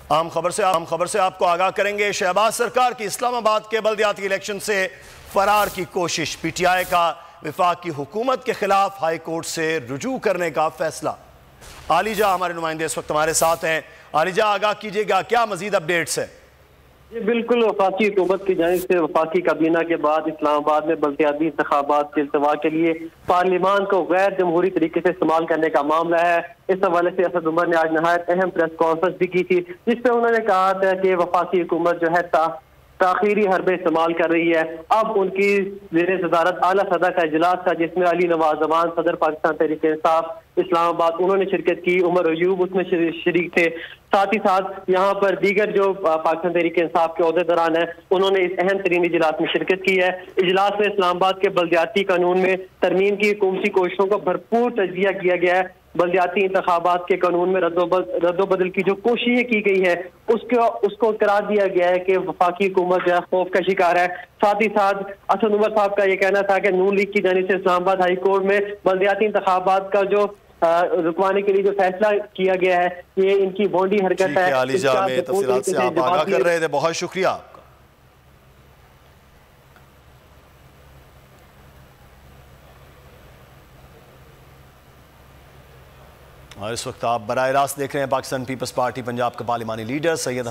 अहम खबर से आपको आगाह करेंगे। शहबाज सरकार की इस्लामाबाद के बल्दियाती इलेक्शन से फरार की कोशिश। पीटीआई का वफाकी हुकूमत के खिलाफ हाई कोर्ट से रुजू करने का फैसला। आलिजा हमारे नुमाइंदे इस वक्त हमारे साथ हैं। आलिजा, आगाह कीजिएगा, क्या मजीद अपडेट्स है? जी बिल्कुल, वफाकी हुकूमत की जानिब से वफाकी काबीना के बाद इस्लामाबाद में बल्दियाती इंतखाबात के इल्तवा के लिए पार्लियामान को गैर जमहूरी तरीके से इस्तेमाल करने का मामला है। इस हवाले से असद उमर ने आज नहायत अहम प्रेस कॉन्फ्रेंस भी की थी, जिसपे उन्होंने कहा था कि वफाकी हुकूमत जो है ताखीरी हरबे इस्तेमाल कर रही है। अब उनकी ज़ेरे सदारत आला सदा का इजलास था, जिसमें अली नवाज जमान सदर पाकिस्तान तहरीक इंसाफ इस्लामाबाद उन्होंने शिरकत की, उमर अयूब उसमें शरीक थे। साथ ही साथ यहाँ पर दीगर जो पाकिस्तान तहरीक इंसाफ के अहदेदारान हैं, उन्होंने इस अहम तरीन इजलास में शिरकत की है। इजलास में इस्लामाबाद के बल्दियाती कानून में तरमीम की हुकूमती कोशिशों का भरपूर तजिया किया गया है। बल्दियाती इंतखाबात के कानून में रद्दोबदल की जो कोशिशें की गई है उसको करार दिया गया है कि वफाकी हुकूमत जो है खौफ का शिकार है। साथ ही साथ असद उमर साहब का ये कहना था कि नून लीग की जानिब से इस्लामाबाद हाई कोर्ट में बल्दियाती इंतखाबात का जो रुकवाने के लिए जो फैसला किया गया है, ये इनकी बॉन्डी हरकत है। आलिजा में तफसीलात से आप आगाह कर रहे थे, बहुत शुक्रिया आपका। और इस वक्त आप बराह रास्त देख रहे हैं पाकिस्तान पीपल्स पार्टी पंजाब का पार्लिमानी लीडर सैयद